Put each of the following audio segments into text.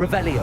Revelio.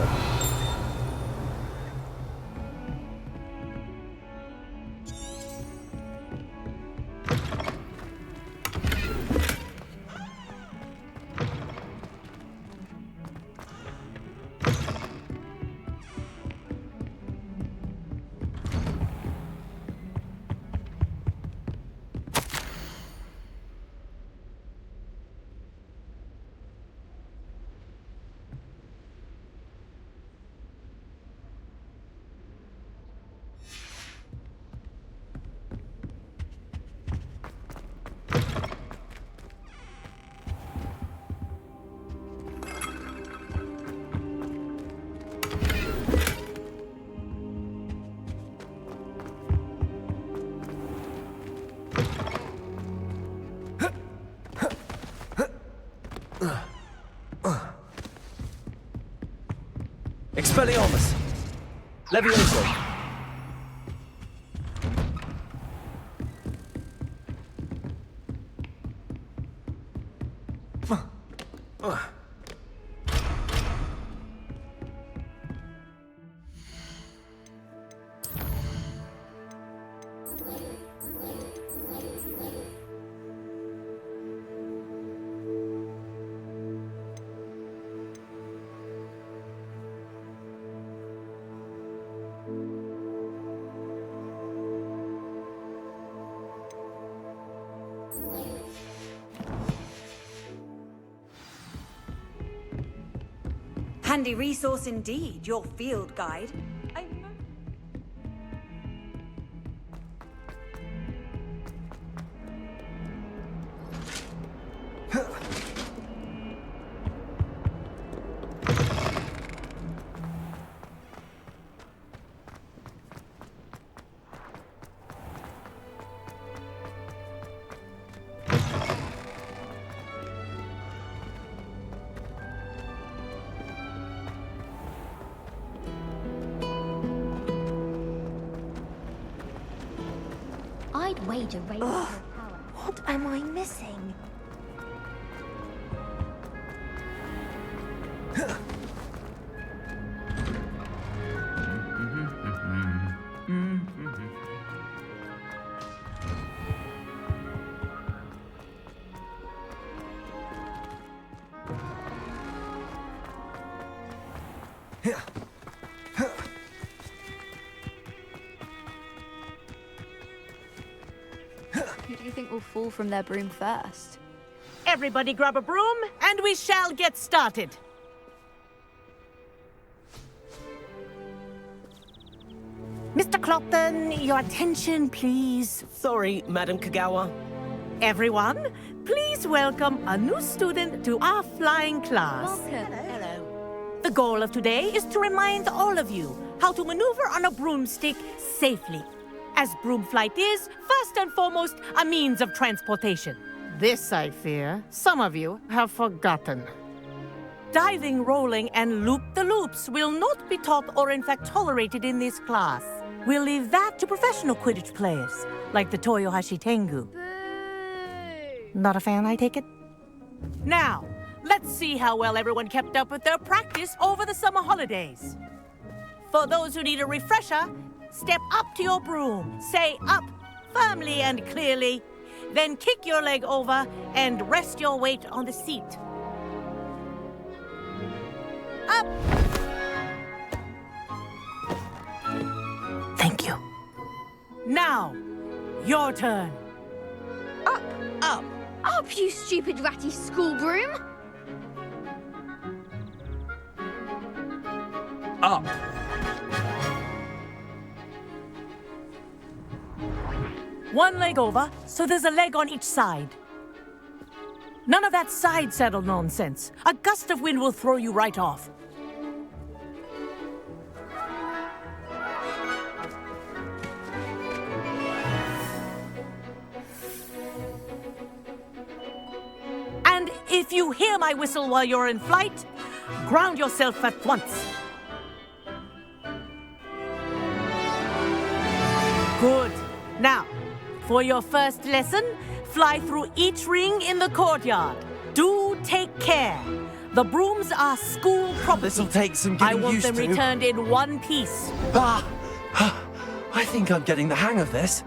Expelliarmus! Levioso! Handy resource indeed, your field guide. I'd wager raise your power. What am I missing? Who do you think will fall from their broom first? Everybody grab a broom, and we shall get started. Mr. Clopton, your attention, please. Sorry, Madam Kagawa. Everyone, please welcome a new student to our flying class. Vulcan. Hello. The goal of today is to remind all of you how to maneuver on a broomstick safely, as broom flight is, first and foremost, a means of transportation. This, I fear, some of you have forgotten. Diving, rolling, and loop-the-loops will not be taught or in fact tolerated in this class. We'll leave that to professional Quidditch players, like the Toyohashi Tengu. Boo! Not a fan, I take it? Now, let's see how well everyone kept up with their practice over the summer holidays. For those who need a refresher, step up to your broom, say up firmly and clearly, then kick your leg over and rest your weight on the seat. Up! Thank you. Now, your turn. Up! Up! Up, you stupid ratty school broom! Up! One leg over, so there's a leg on each side. None of that side saddle nonsense. A gust of wind will throw you right off. And if you hear my whistle while you're in flight, ground yourself at once. Good. Now, for your first lesson, fly through each ring in the courtyard. Do take care. The brooms are school property. This'll take some I getting want used them to. returned in one piece. I think I'm getting the hang of this.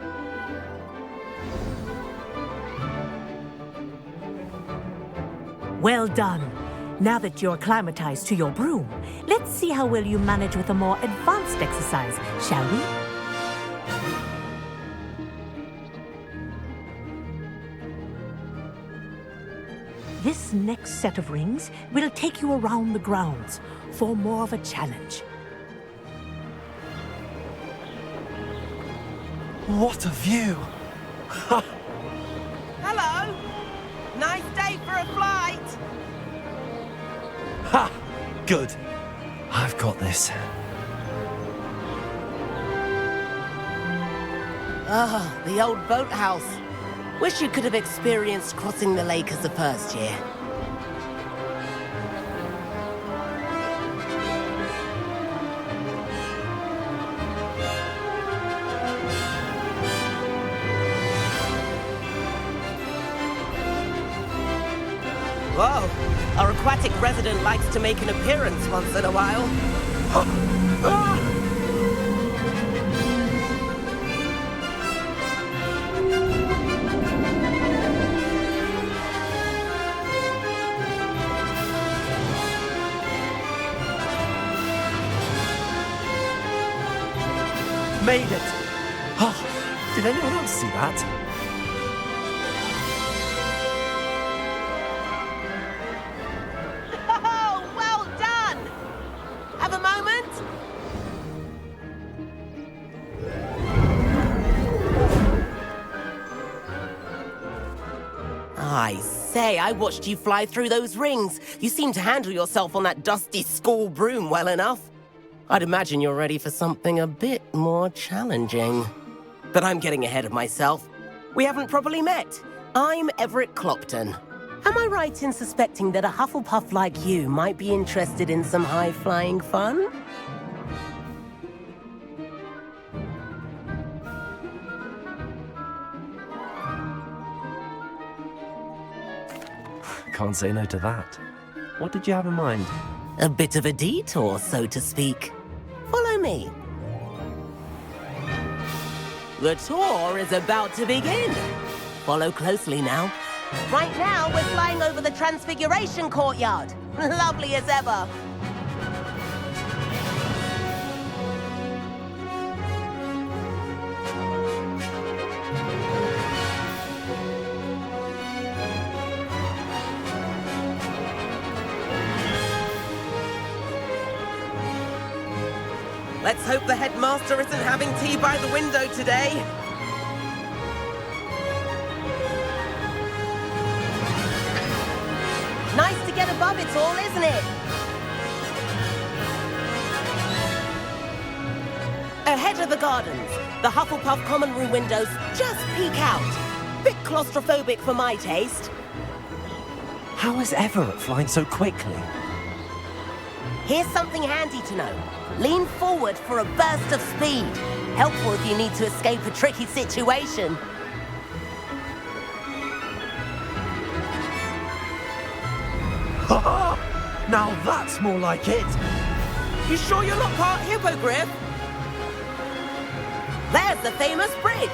Well done. Now that you're acclimatized to your broom, let's see how well you manage with a more advanced exercise, shall we? This next set of rings will take you around the grounds for more of a challenge. What a view! Hello! Nice day for a flight! Ha! Good. I've got this. Ah, the old boathouse. Wish you could have experienced crossing the lake as the first year. Whoa, our aquatic resident likes to make an appearance once in a while. Made it! Oh, did anyone else see that? Oh, well done! Have a moment? I say, I watched you fly through those rings. You seem to handle yourself on that dusty school broom well enough. I'd imagine you're ready for something a bit more challenging. But I'm getting ahead of myself. We haven't properly met. I'm Everett Clopton. Am I right in suspecting that a Hufflepuff like you might be interested in some high-flying fun? Can't say no to that. What did you have in mind? A bit of a detour, so to speak. Follow me. The tour is about to begin. Follow closely now. Right now, we're flying over the Transfiguration Courtyard. Lovely as ever. Let's hope the headmaster isn't having tea by the window today. Nice to get above it all, isn't it? Ahead of the gardens, the Hufflepuff common room windows just peek out. Bit claustrophobic for my taste. How is Everett flying so quickly? Here's something handy to know. Lean forward for a burst of speed. Helpful if you need to escape a tricky situation. Now that's more like it! You sure you're not part hippogriff? There's the famous bridge.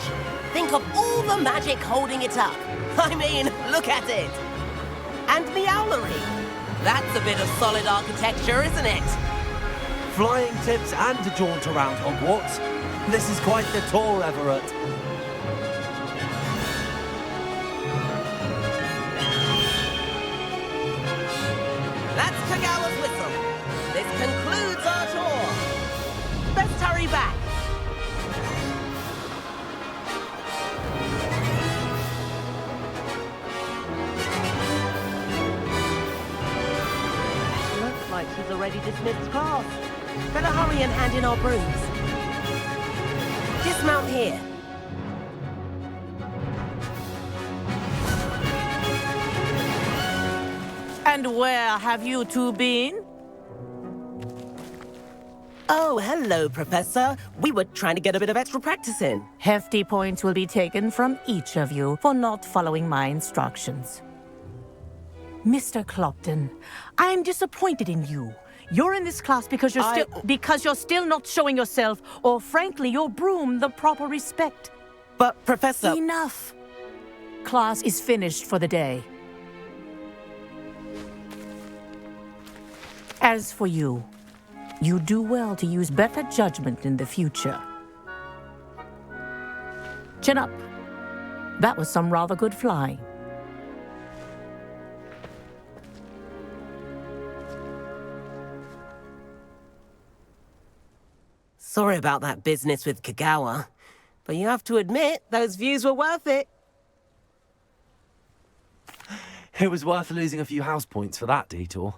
Think of all the magic holding it up. I mean, look at it. And Meowlery. That's a bit of solid architecture, isn't it? Flying tips and a jaunt around Hogwarts. This is quite the tour, Everett. That's Kagawa's whistle. This concludes our tour. Best hurry back. Looks like she's already dismissed class. Better hurry and hand in our brooms. Dismount here. And where have you two been? Oh, hello, Professor. We were trying to get a bit of extra practice in. Hefty points will be taken from each of you for not following my instructions. Mr. Clopton, I'm disappointed in you. You're in this class because you're still not showing yourself, or frankly, your broom, the proper respect. But, Professor... Enough. Class is finished for the day. As for you, you do well to use better judgment in the future. Chin up. That was some rather good flying. Sorry about that business with Kagawa, but you have to admit, those views were worth it. It was worth losing a few house points for that detour.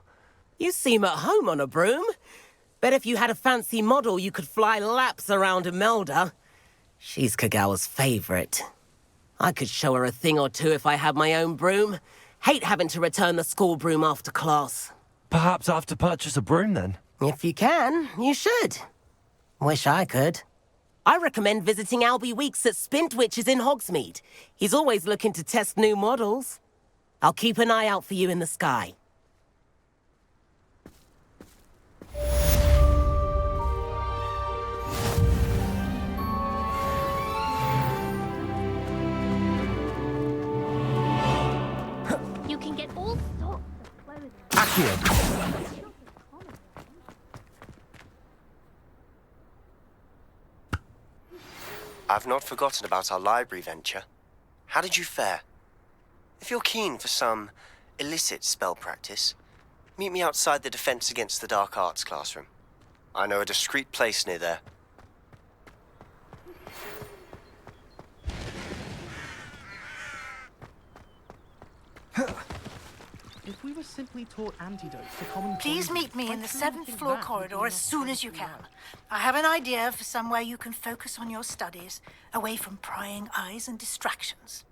You seem at home on a broom. Bet if you had a fancy model, you could fly laps around Imelda. She's Kagawa's favorite. I could show her a thing or two if I had my own broom. Hate having to return the school broom after class. Perhaps I have to purchase a broom then? If you can, you should. Wish I could. I recommend visiting Albie Weeks at Spintwitches in Hogsmeade. He's always looking to test new models. I'll keep an eye out for you in the sky. You can get all sorts of clothing. Accio! I've not forgotten about our library venture. How did you fare? If you're keen for some illicit spell practice, meet me outside the Defense Against the Dark Arts classroom. I know a discreet place near there. If we were simply taught antidotes to common... Please meet me in the 7th floor corridor as soon as you can. I have an idea for somewhere you can focus on your studies, away from prying eyes and distractions.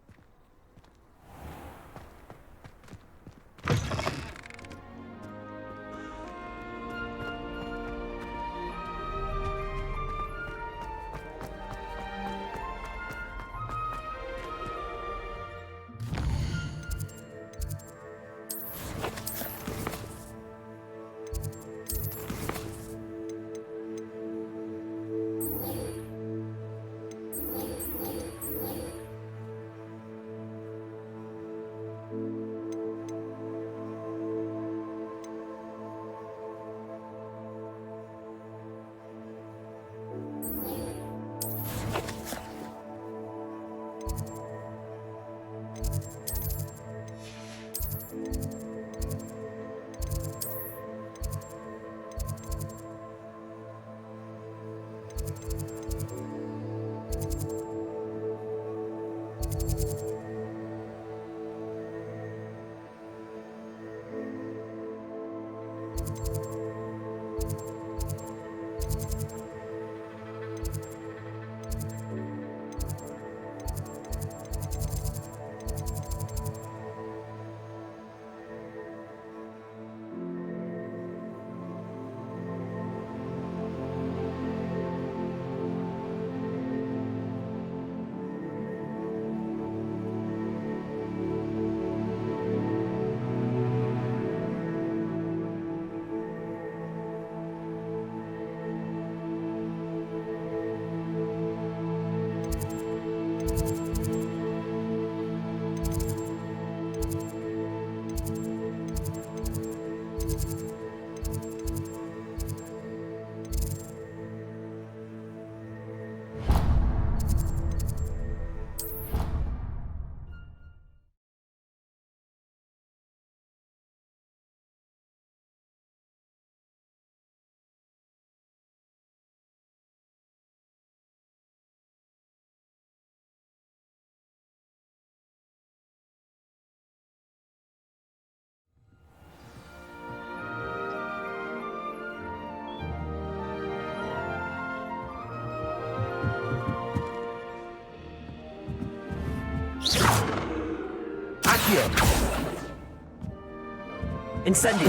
Incendio.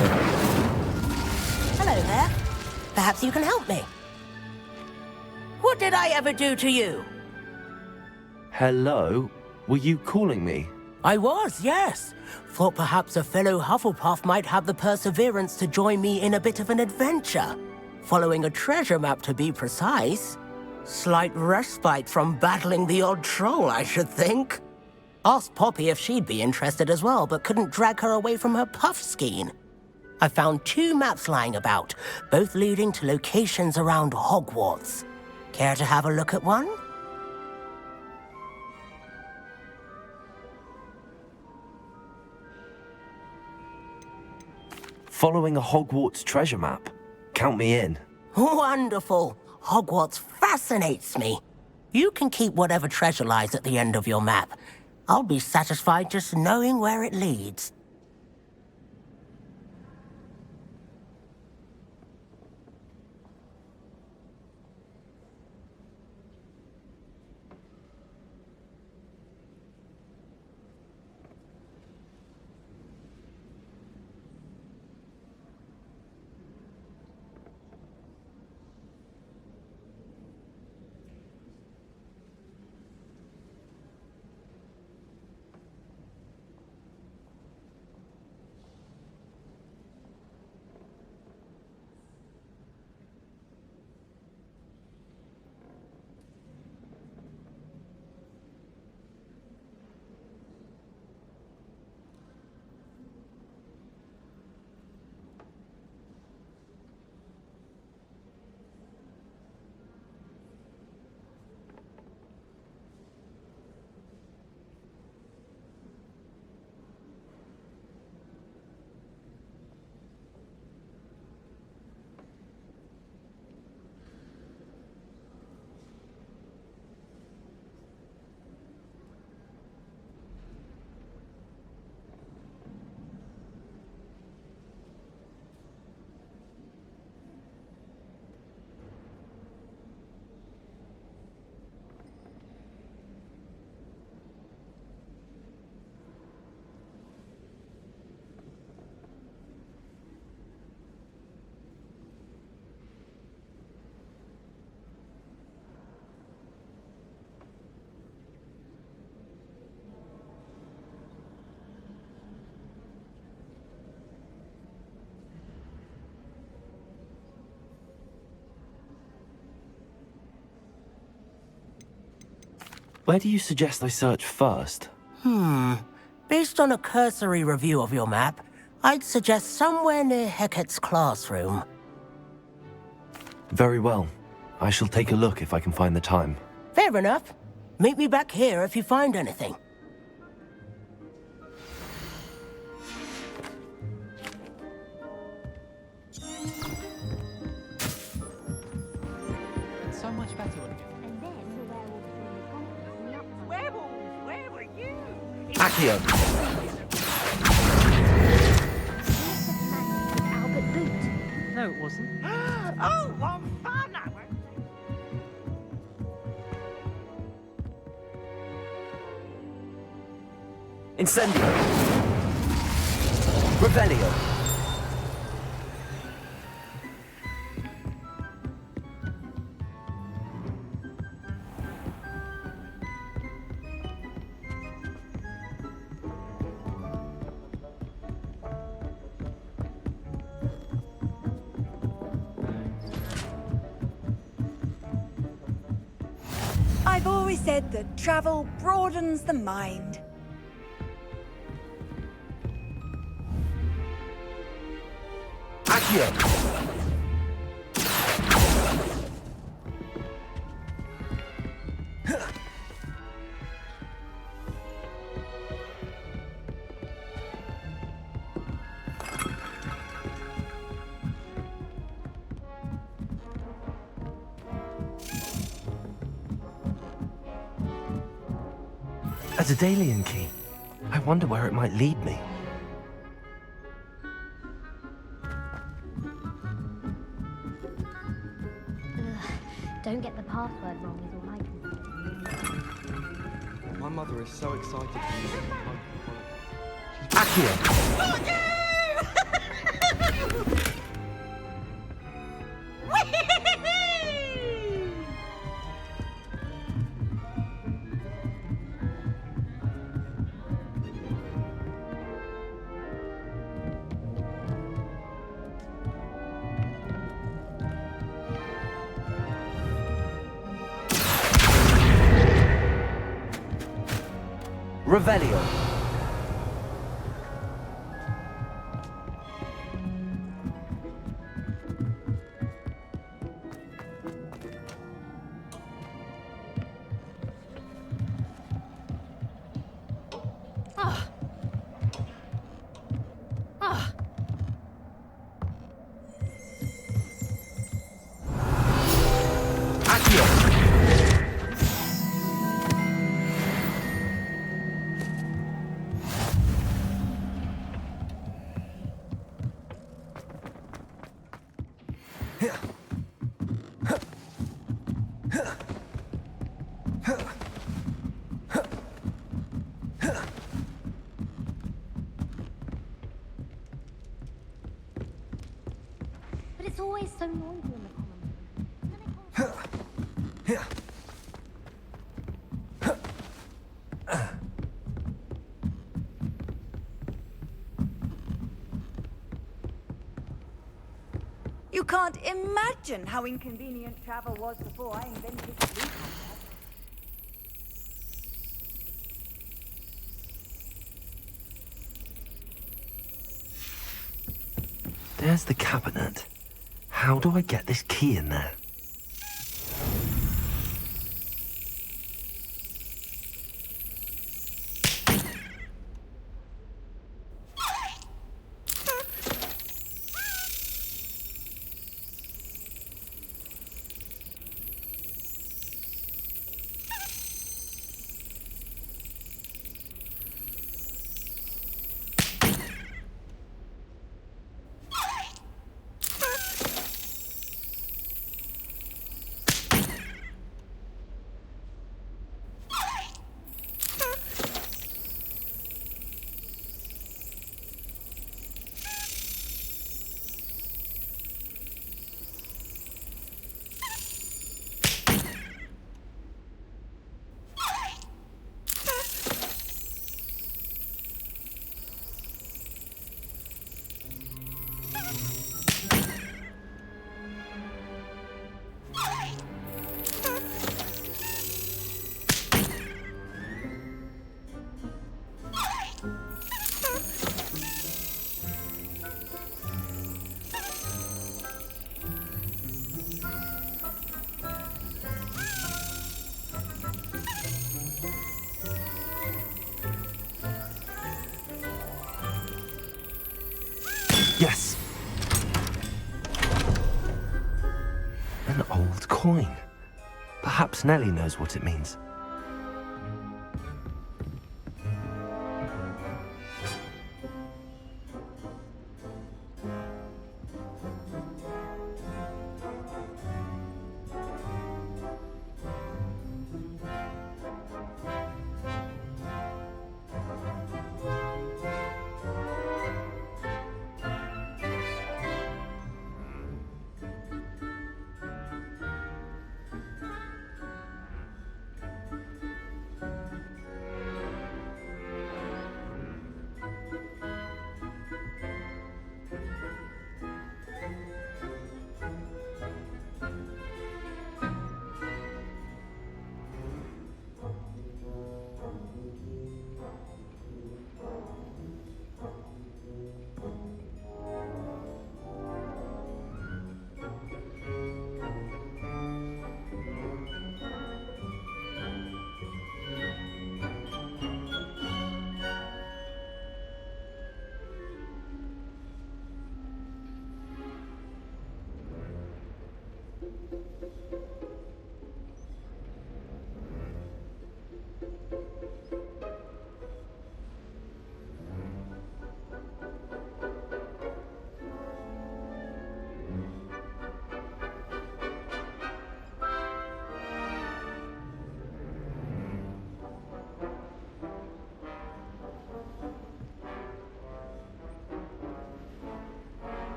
Hello there. Perhaps you can help me. What did I ever do to you? Hello? Were you calling me? I was, yes. Thought perhaps a fellow Hufflepuff might have the perseverance to join me in a bit of an adventure. Following a treasure map, to be precise. Slight respite from battling the odd troll, I should think. Asked Poppy if she'd be interested as well, but couldn't drag her away from her puff-skein. I found 2 maps lying about, both leading to locations around Hogwarts. Care to have a look at one? Following a Hogwarts treasure map. Count me in. Wonderful. Hogwarts fascinates me. You can keep whatever treasure lies at the end of your map. I'll be satisfied just knowing where it leads. Where do you suggest I search first? Based on a cursory review of your map, I'd suggest somewhere near Hecat's classroom. Very well. I shall take a look if I can find the time. Fair enough. Meet me back here if you find anything. It's so much better when And then the werewolves were the opposite. Accio! Albert Boot. No, it wasn't. Oh, what fun that was! Incendio! Revelio! I've always said that travel broadens the mind. Accio! A Daedalian key. I wonder where it might lead me. Don't get the password wrong is all I can say. My mother is so excited to use it. Accio! Revelio. But it's always so noisy in the common room. You can't imagine how inconvenient travel was before I invented blue contact. There's the cabinet. How do I get this key in there? Yes! An old coin. Perhaps Nellie knows what it means.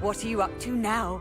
What are you up to now?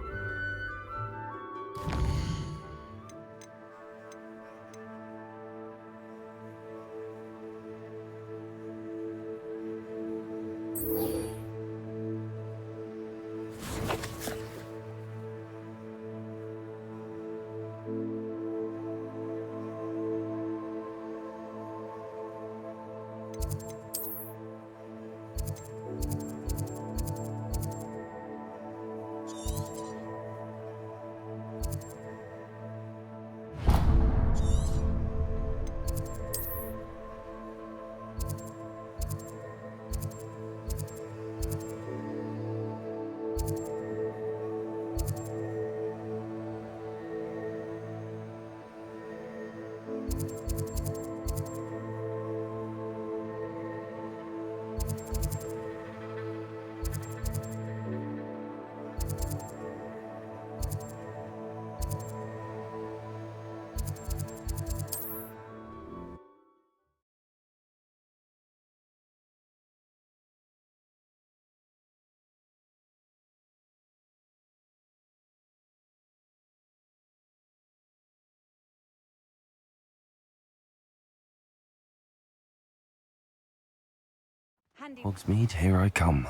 Hogsmeade, here I come.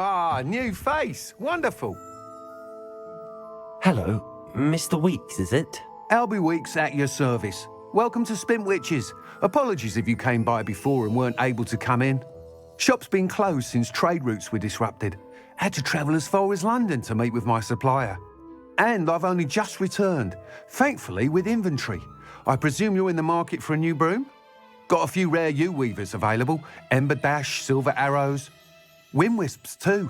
Ah, new face. Wonderful. Hello, Mr. Weeks, is it? Albie Weeks at your service. Welcome to Spintwitches. Apologies if you came by before and weren't able to come in. Shop's been closed since trade routes were disrupted. Had to travel as far as London to meet with my supplier. And I've only just returned, thankfully with inventory. I presume you're in the market for a new broom? Got a few rare U-weavers available. Ember Dash, Silver Arrows. Wind Wisps too.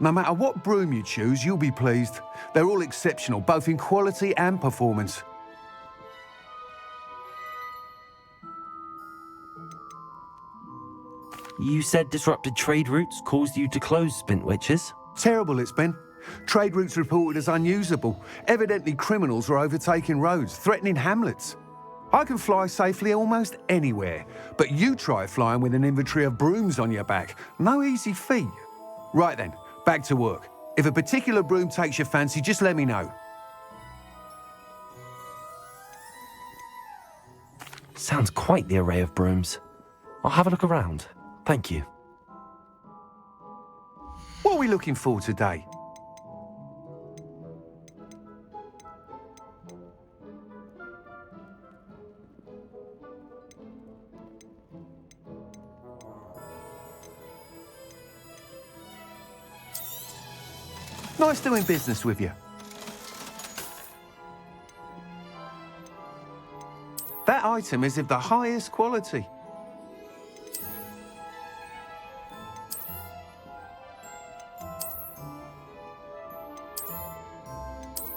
No matter what broom you choose, you'll be pleased. They're all exceptional, both in quality and performance. You said disrupted trade routes caused you to close Spintwitches? Terrible it's been. Trade routes reported as unusable. Evidently criminals are overtaking roads, threatening hamlets. I can fly safely almost anywhere, but you try flying with an inventory of brooms on your back. No easy feat. Right then, back to work. If a particular broom takes your fancy, just let me know. Sounds quite the array of brooms. I'll have a look around. Thank you. What are we looking for today? Nice doing business with you. That item is of the highest quality.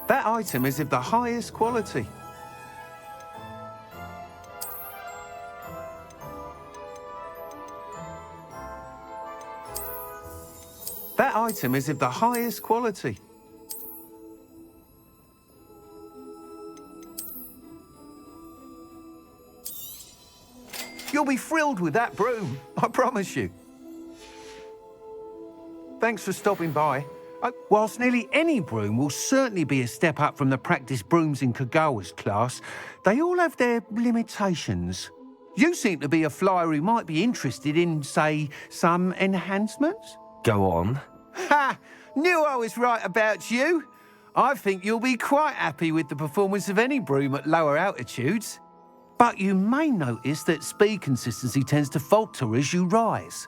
That item is of the highest quality. That item is of the highest quality. You'll be thrilled with that broom, I promise you. Thanks for stopping by. Whilst nearly any broom will certainly be a step up from the practice brooms in Kagawa's class, they all have their limitations. You seem to be a flyer who might be interested in, say, some enhancements? Go on. Ha! Knew I was right about you. I think you'll be quite happy with the performance of any broom at lower altitudes. But you may notice that speed consistency tends to falter as you rise.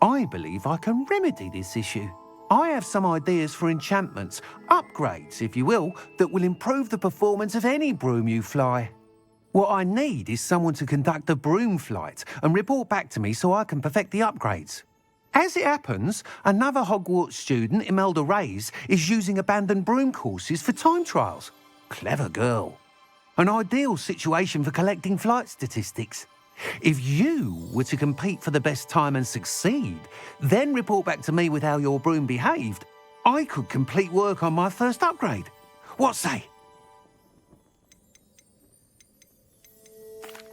I believe I can remedy this issue. I have some ideas for enchantments, upgrades, if you will, that will improve the performance of any broom you fly. What I need is someone to conduct a broom flight and report back to me so I can perfect the upgrades. As it happens, another Hogwarts student, Imelda Reyes, is using abandoned broom courses for time trials. Clever girl. An ideal situation for collecting flight statistics. If you were to compete for the best time and succeed, then report back to me with how your broom behaved, I could complete work on my first upgrade. What say?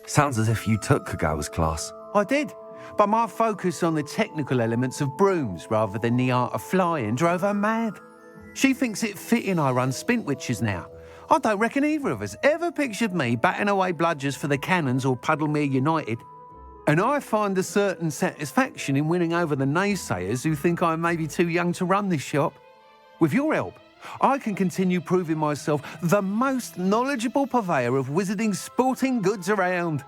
Sounds as if you took Kagawa's class. I did, but my focus on the technical elements of brooms rather than the art of flying drove her mad. She thinks it fitting I run Spintwitches now. I don't reckon either of us ever pictured me batting away bludgers for the Cannons or Puddlemere United. And I find a certain satisfaction in winning over the naysayers who think I'm maybe too young to run this shop. With your help, I can continue proving myself the most knowledgeable purveyor of wizarding sporting goods around.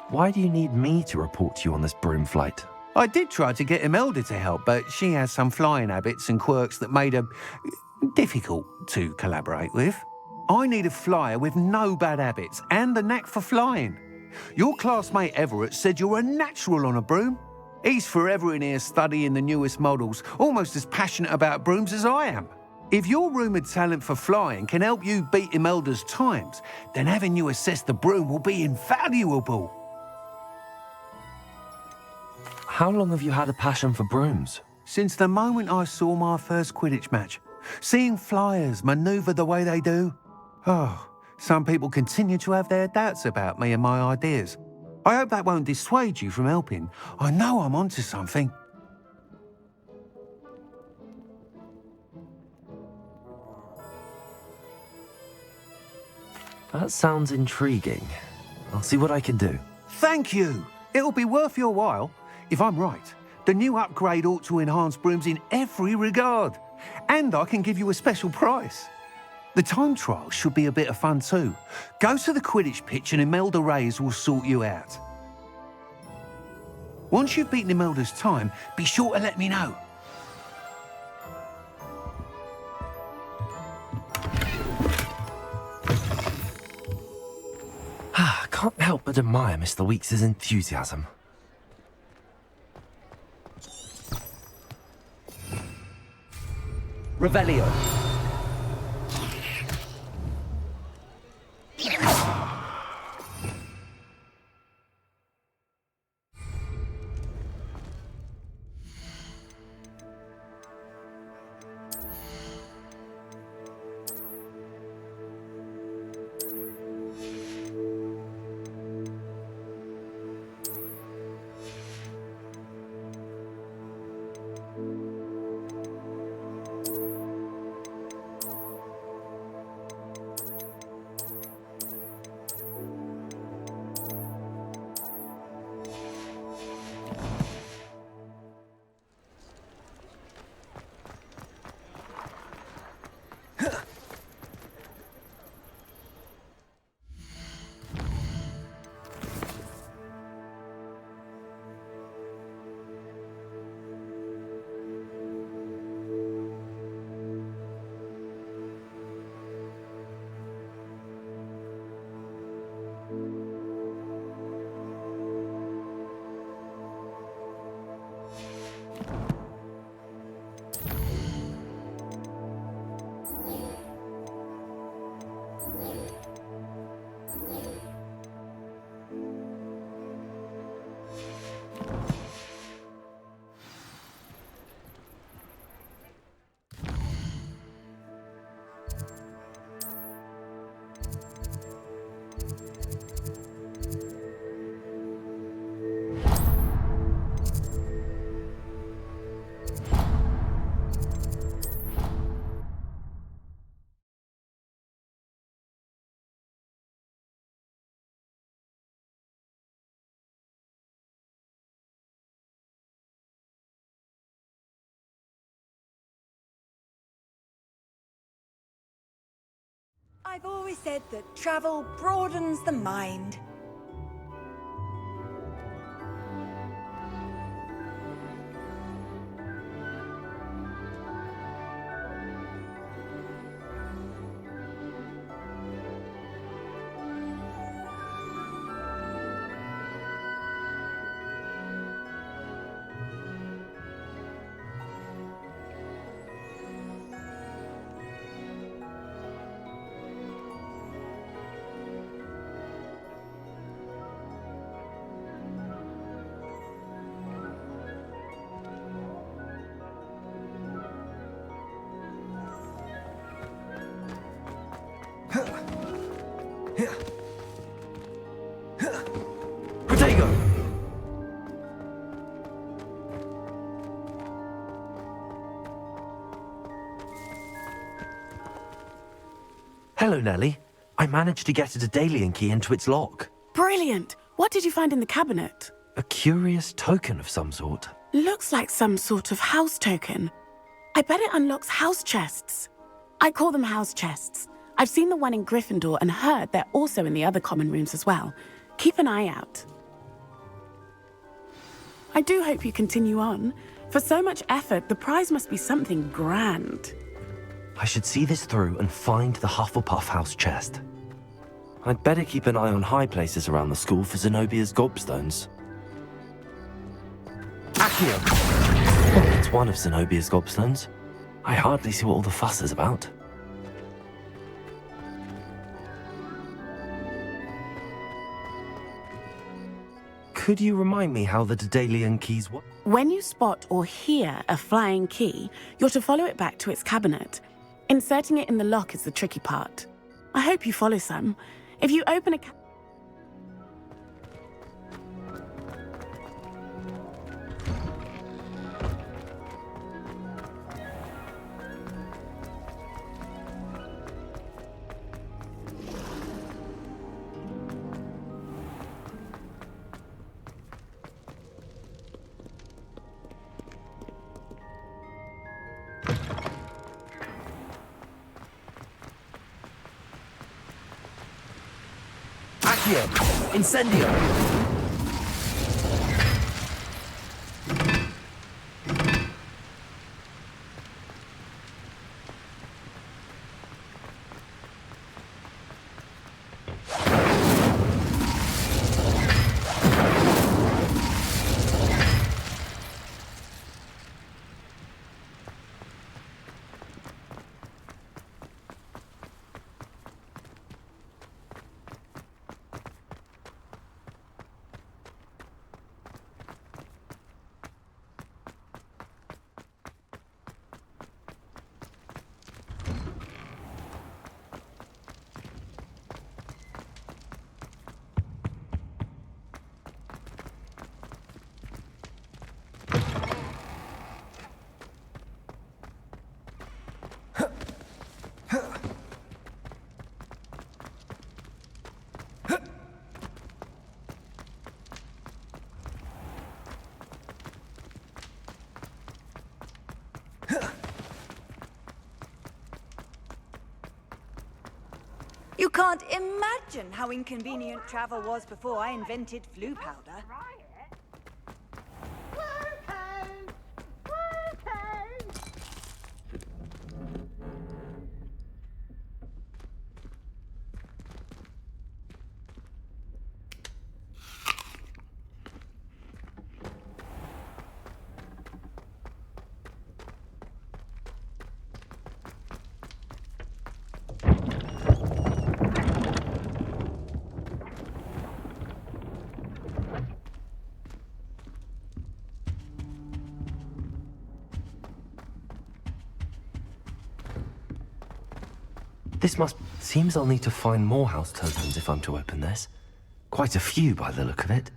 Why do you need me to report to you on this broom flight? I did try to get Imelda to help, but she has some flying habits and quirks that made her difficult to collaborate with. I need a flyer with no bad habits and a knack for flying. Your classmate Everett said you're a natural on a broom. He's forever in here studying the newest models, almost as passionate about brooms as I am. If your rumoured talent for flying can help you beat Imelda's times, then having you assess the broom will be invaluable. How long have you had a passion for brooms? Since the moment I saw my first Quidditch match. Seeing flyers manoeuvre the way they do. Oh, some people continue to have their doubts about me and my ideas. I hope that won't dissuade you from helping. I know I'm onto something. That sounds intriguing. I'll see what I can do. Thank you. It'll be worth your while. If I'm right, the new upgrade ought to enhance brooms in every regard. And I can give you a special price. The time trial should be a bit of fun too. Go to the Quidditch pitch and Imelda Reyes will sort you out. Once you've beaten Imelda's time, be sure to let me know. I can't help but admire Mr. Weeks' enthusiasm. Revelio. I've always said that travel broadens the mind. Hello, Nellie. I managed to get a Daedalian key into its lock. Brilliant! What did you find in the cabinet? A curious token of some sort. Looks like some sort of house token. I bet it unlocks house chests. I call them house chests. I've seen the one in Gryffindor and heard they're also in the other common rooms as well. Keep an eye out. I do hope you continue on. For so much effort, the prize must be something grand. I should see this through and find the Hufflepuff house chest. I'd better keep an eye on high places around the school for Zenobia's gobstones. Accio! Oh, it's one of Zenobia's gobstones. I hardly see what all the fuss is about. Could you remind me how the Daedalian keys work? When you spot or hear a flying key, you're to follow it back to its cabinet. Inserting it in the lock is the tricky part. I hope you follow some. If you open a Accio! Incendio! You can't imagine how inconvenient travel was before I invented flu powder. This must... Seems I'll need to find more house tokens if I'm to open this. Quite a few by the look of it.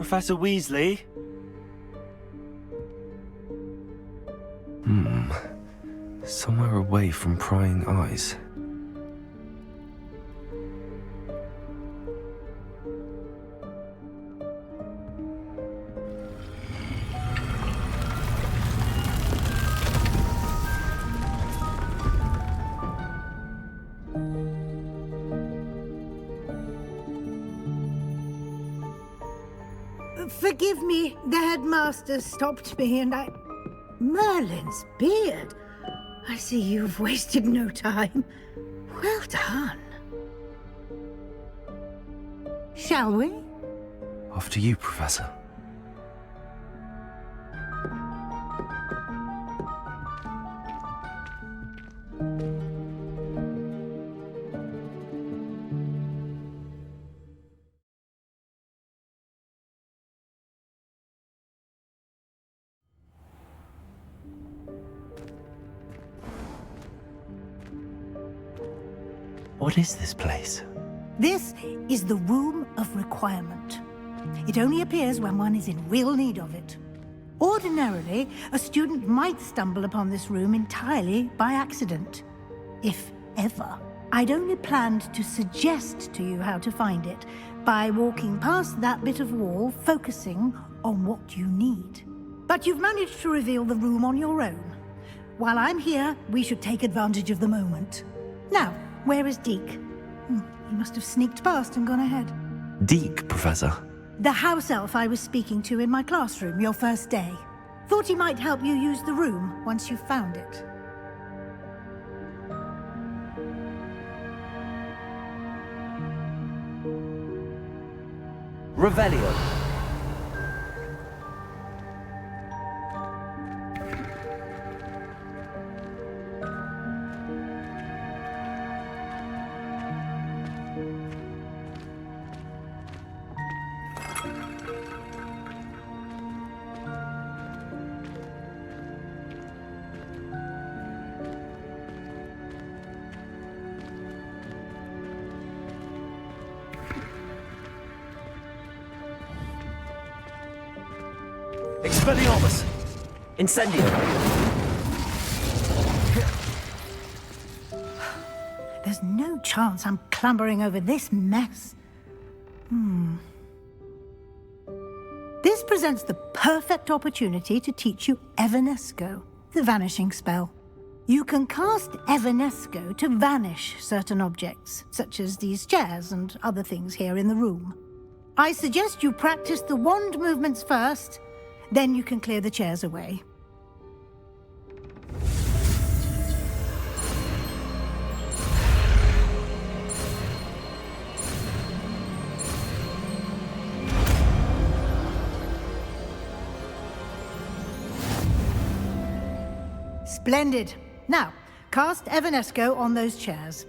Professor Weasley? Somewhere away from prying eyes. Forgive me, the headmaster stopped me and I... Merlin's beard. I see you've wasted no time. Well done. Shall we? After you, Professor. What is this place? This is the Room of Requirement. It only appears when one is in real need of it. Ordinarily, a student might stumble upon this room entirely by accident, if ever. I'd only planned to suggest to you how to find it by walking past that bit of wall, focusing on what you need. But you've managed to reveal the room on your own. While I'm here, we should take advantage of the moment. Now, where is Deke? He must have sneaked past and gone ahead. Deke, Professor. The house elf I was speaking to in my classroom your first day. Thought he might help you use the room once you've found it. Revelio. Expelliarmus! Incendio! There's no chance I'm clambering over this mess. This presents the perfect opportunity to teach you Evanesco, the vanishing spell. You can cast Evanesco to vanish certain objects, such as these chairs and other things here in the room. I suggest you practice the wand movements first, then you can clear the chairs away. Splendid. Now, cast Evanesco on those chairs.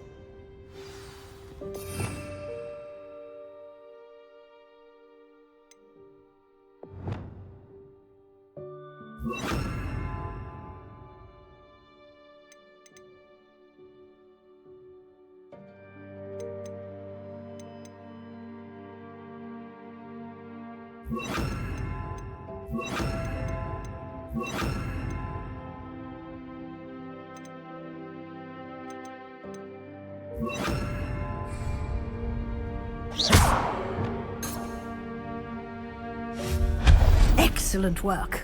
Excellent work.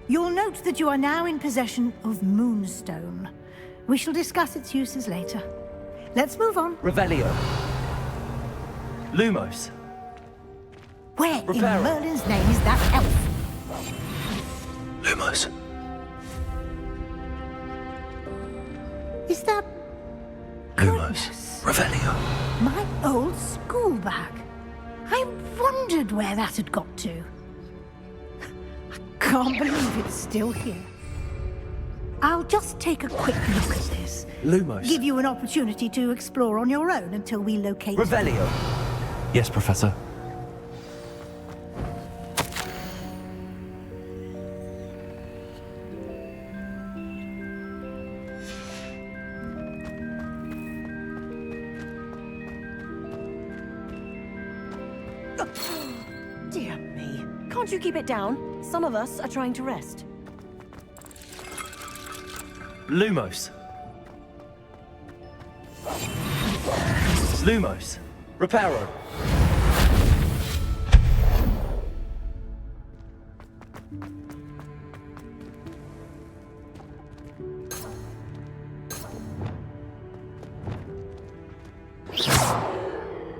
You'll note that you are now in possession of Moonstone. We shall discuss its uses later. Let's move on. Revelio. Lumos. Where Reparo. in Merlin's name is that elf? Lumos. Is that... Lumos. Revelio. my old school bag? I wondered where that had got to. I can't believe it's still here. I'll just take a quick look at this. Lumos. Give you an opportunity to explore on your own until we locate... Revelio. Yes, Professor. Dear me. Can't you keep it down? Some of us are trying to rest. Lumos. Lumos. Reparo.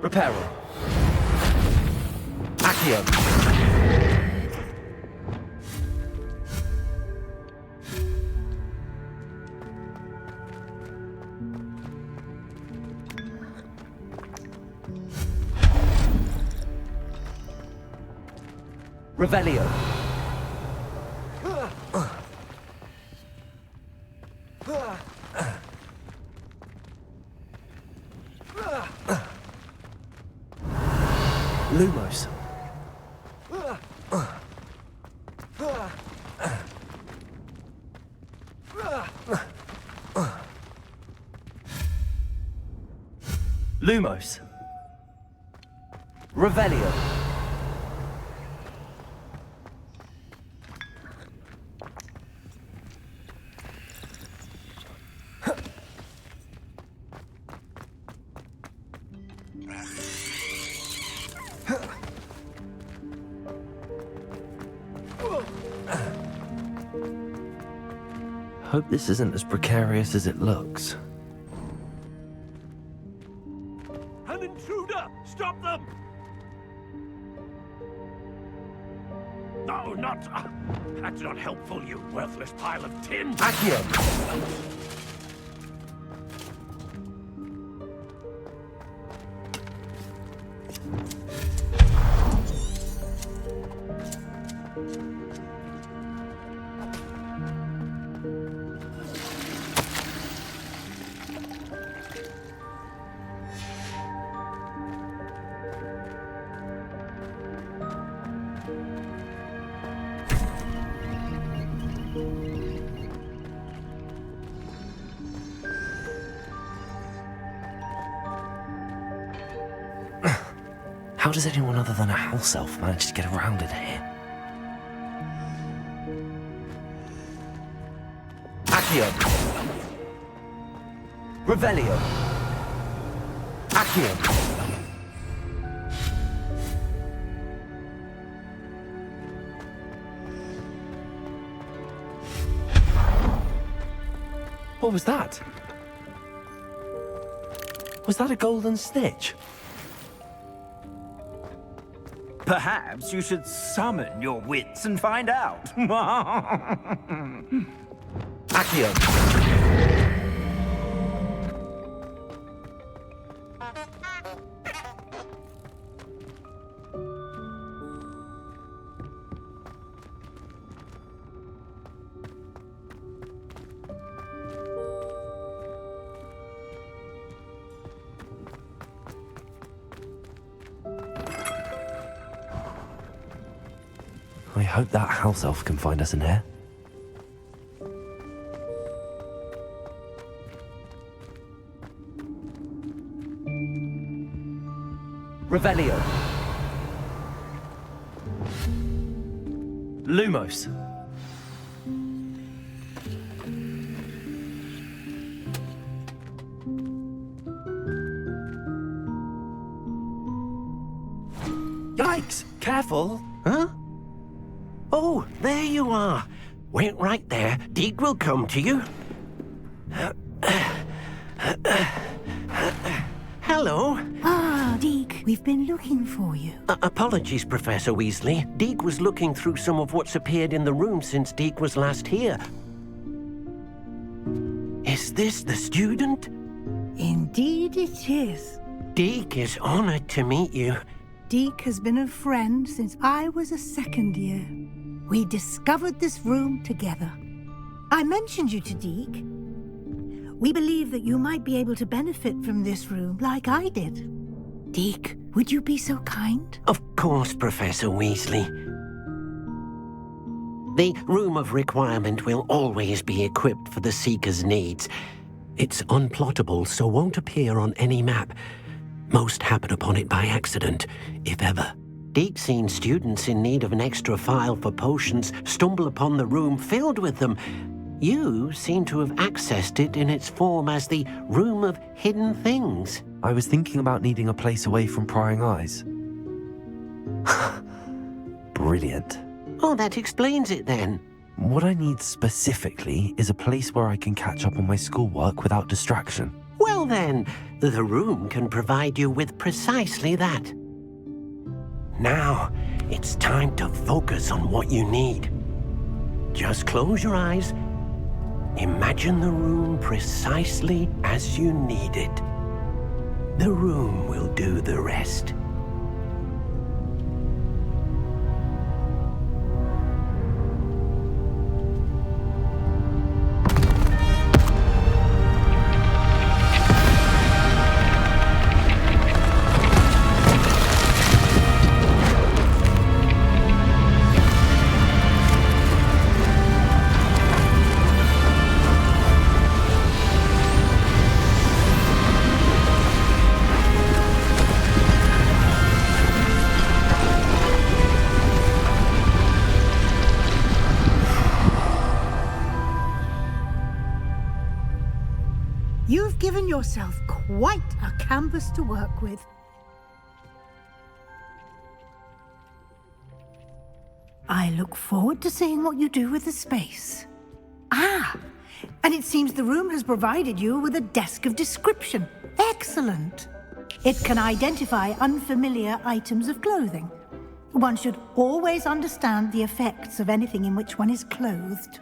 Reparo. Accio. Revelio. Lumos. Lumos. Revelio. Hope this isn't as precarious as it looks. An intruder! Stop them! No, not... that's not helpful, you worthless pile of tin! Accio! How does anyone other than a house elf manage to get around in here? Accio. Revelio. Accio. What was that? Was that a golden stitch? Perhaps you should summon your wits and find out. Accio. I hope that house elf can find us in here. Revelio. Lumos. Yikes! Careful! Huh? Oh, there you are. Wait right there. Deke will come to you. Hello. Ah, Deke, we've been looking for you. Apologies, Professor Weasley. Deke was looking through some of what's appeared in the room since Deke was last here. Is this the student? Indeed it is. Deke is honored to meet you. Deke has been a friend since I was a second year. We discovered this room together. I mentioned you to Deke. We believe that you might be able to benefit from this room like I did. Deke, would you be so kind? Of course, Professor Weasley. The Room of Requirement will always be equipped for the Seeker's needs. It's unplottable, so won't appear on any map. Most happen upon it by accident, if ever. Deek's seen students in need of an extra file for potions stumble upon the room filled with them. You seem to have accessed it in its form as the Room of Hidden Things. I was thinking about needing a place away from prying eyes. Brilliant. Oh, that explains it then. What I need specifically is a place where I can catch up on my schoolwork without distraction. Well then, the room can provide you with precisely that. Now, it's time to focus on what you need. Just close your eyes. Imagine the room precisely as you need it. The room will do the rest. You've given yourself quite a canvas to work with. I look forward to seeing what you do with the space. Ah, and it seems the room has provided you with a desk of description. Excellent. It can identify unfamiliar items of clothing. One should always understand the effects of anything in which one is clothed.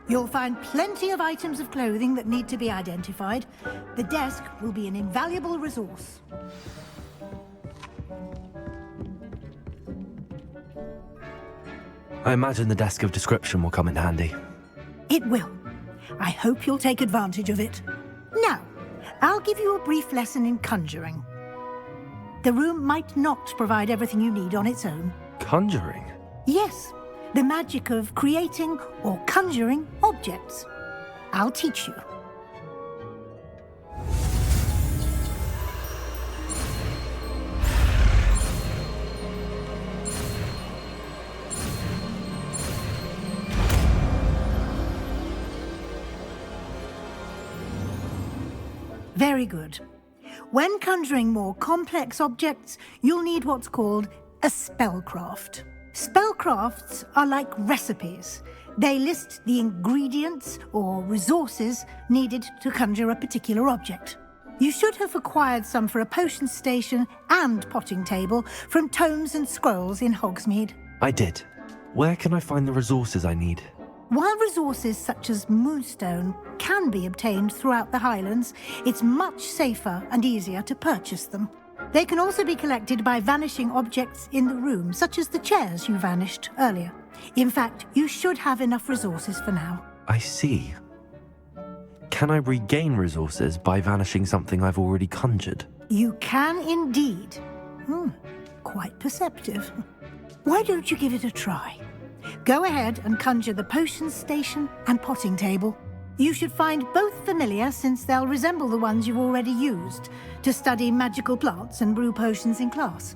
You'll find plenty of items of clothing that need to be identified. The desk will be an invaluable resource. I imagine the desk of description will come in handy. It will. I hope you'll take advantage of it. Now, I'll give you a brief lesson in conjuring. The room might not provide everything you need on its own. Conjuring? Yes, the magic of creating or conjuring objects. I'll teach you. Very good. When conjuring more complex objects, you'll need what's called a spellcraft. Spellcrafts are like recipes. They list the ingredients or resources needed to conjure a particular object. You should have acquired some for a potion station and potting table from tomes and scrolls in Hogsmeade. I did. Where can I find the resources I need? While resources such as moonstone can be obtained throughout the Highlands, it's much safer and easier to purchase them. They can also be collected by vanishing objects in the room, such as the chairs you vanished earlier. In fact, you should have enough resources for now. I see. Can I regain resources by vanishing something I've already conjured? You can indeed. Quite perceptive. Why don't you give it a try? Go ahead and conjure the potion station and potting table. You should find both familiar, since they'll resemble the ones you've already used to study magical plants and brew potions in class.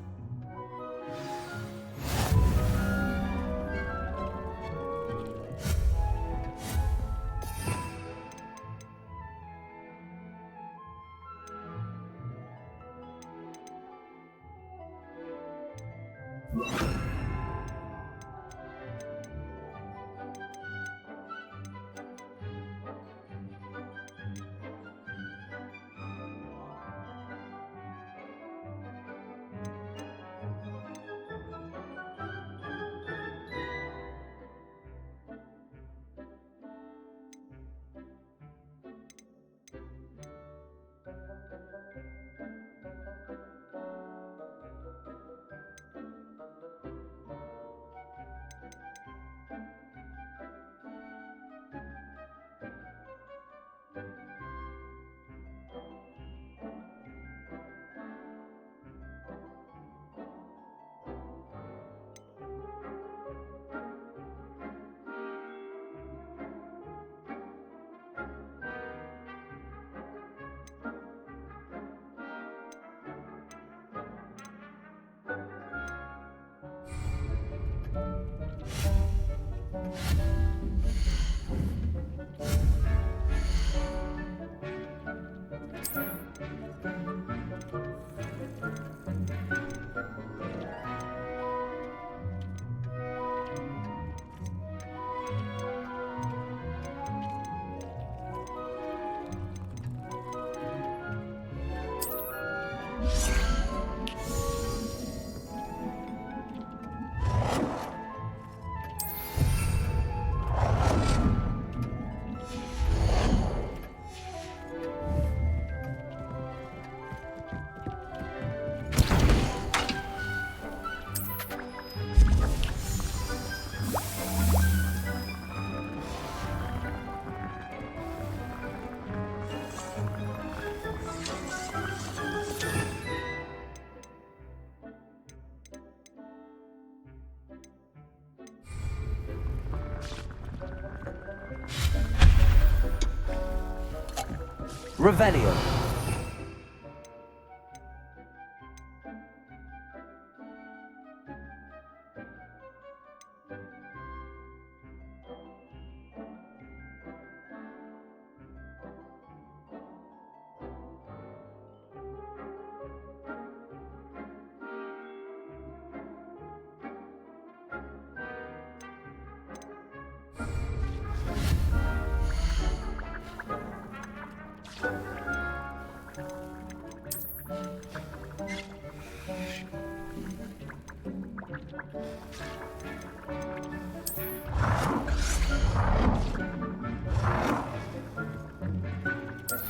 Revelio.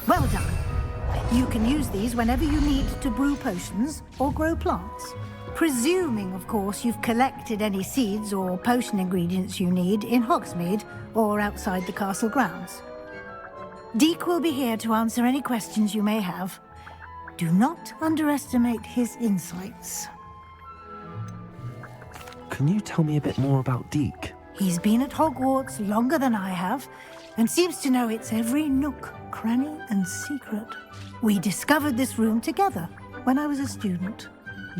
Well done. You can use these whenever you need to brew potions or grow plants. Presuming, of course, you've collected any seeds or potion ingredients you need in Hogsmeade or outside the castle grounds. Deek will be here to answer any questions you may have. Do not underestimate his insights. Can you tell me a bit more about Deek? He's been at Hogwarts longer than I have, and seems to know its every nook, cranny, and secret. We discovered this room together when I was a student.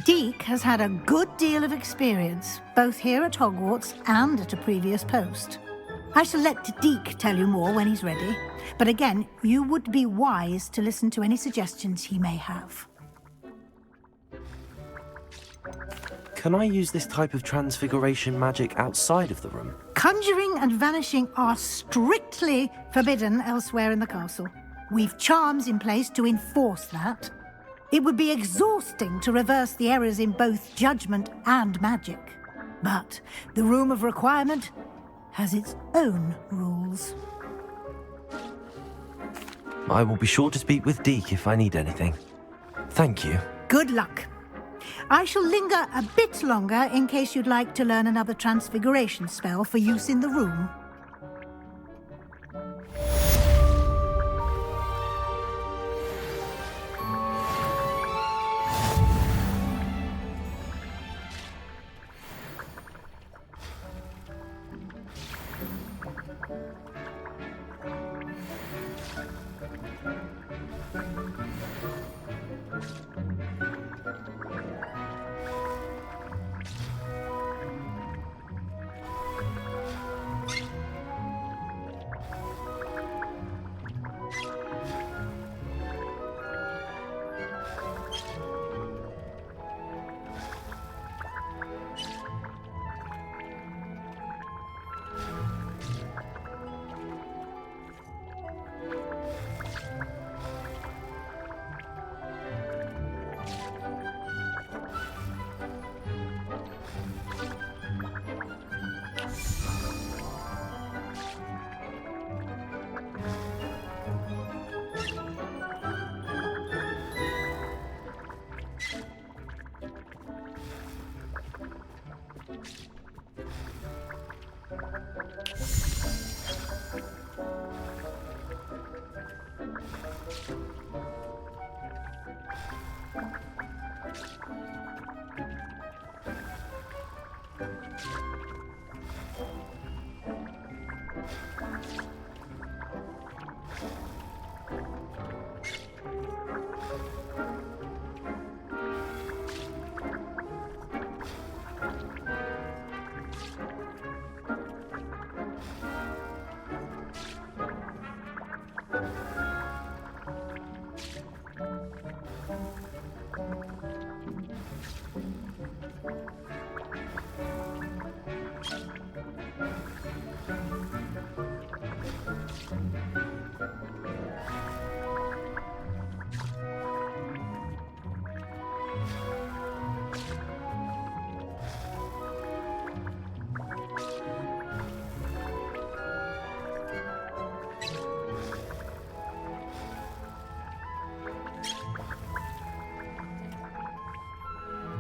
Deek has had a good deal of experience, both here at Hogwarts and at a previous post. I shall let Deek tell you more when he's ready, but again, you would be wise to listen to any suggestions he may have. Can I use this type of transfiguration magic outside of the room? Conjuring and vanishing are strictly forbidden elsewhere in the castle. We've charms in place to enforce that. It would be exhausting to reverse the errors in both judgment and magic. But the Room of Requirement has its own rules. I will be sure to speak with Deek if I need anything. Thank you. Good luck. I shall linger a bit longer in case you'd like to learn another transfiguration spell for use in the room.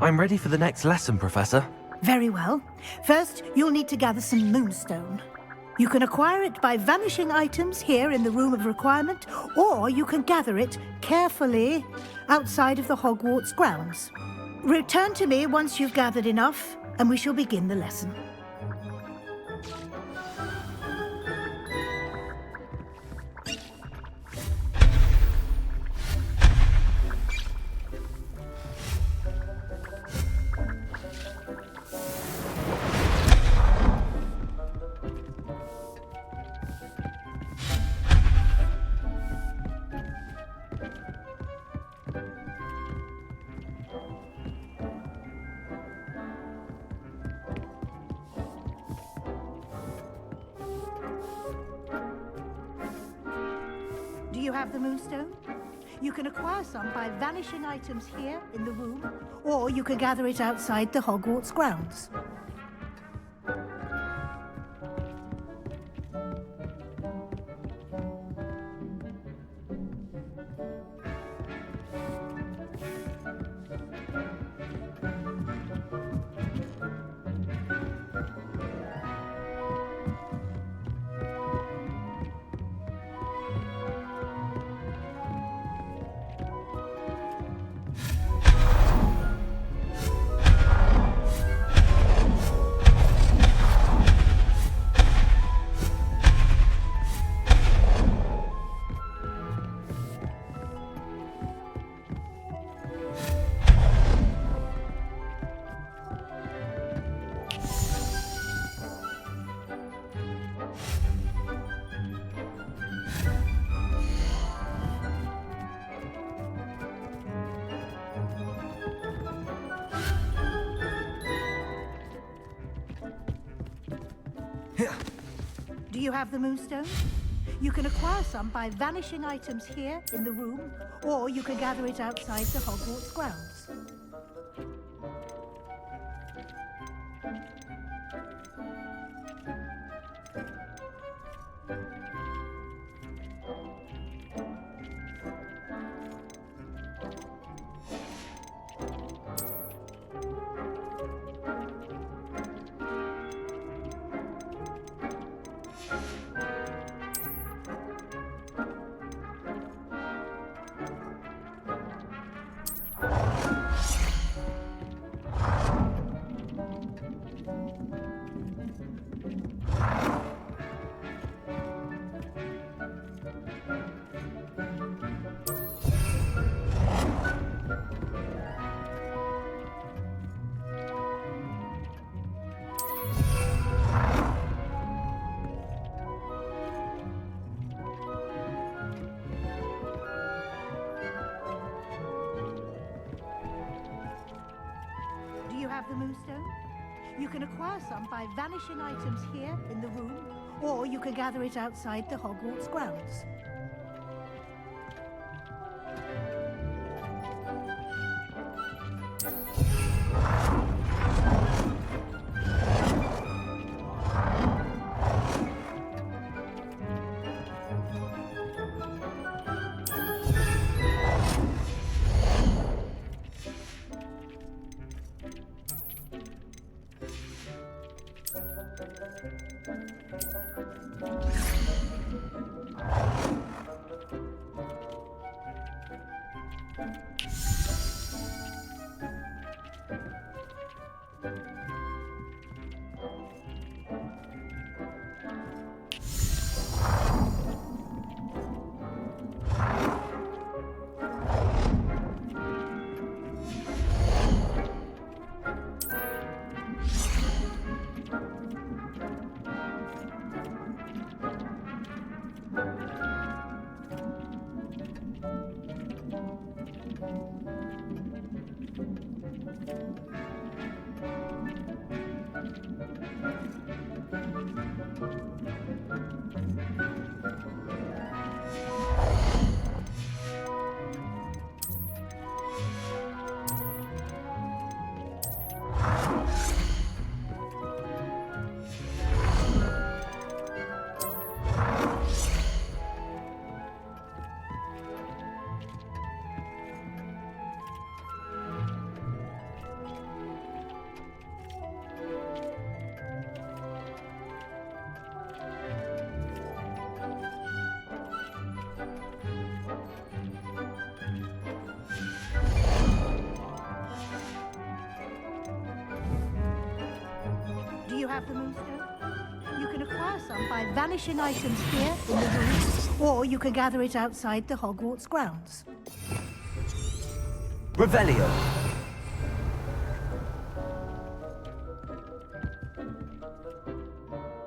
I'm ready for the next lesson, Professor. Very well. First, you'll need to gather some moonstone. You can acquire it by vanishing items here in the Room of Requirement, or you can gather it carefully outside of the Hogwarts grounds. Return to me once you've gathered enough, and we shall begin the lesson. Do you have the moonstone? You can acquire some by vanishing items here in the room, or you can gather it outside the Hogwarts grounds. Do you have the moonstone? You can acquire some by vanishing items here in the room, or you can gather it outside the Hogwarts grounds. Have the moonstone? You can acquire some by vanishing items here in the room, or you can gather it outside the Hogwarts grounds. Do you have the Moonstone? You can acquire some by vanishing items here in the room, or you can gather it outside the Hogwarts grounds. Revelio.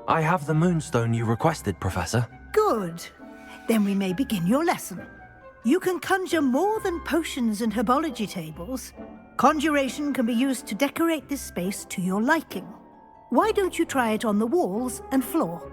I have the Moonstone you requested, Professor. Good. Then we may begin your lesson. You can conjure more than potions and herbology tables. Conjuration can be used to decorate this space to your liking. Why don't you try it on the walls and floor?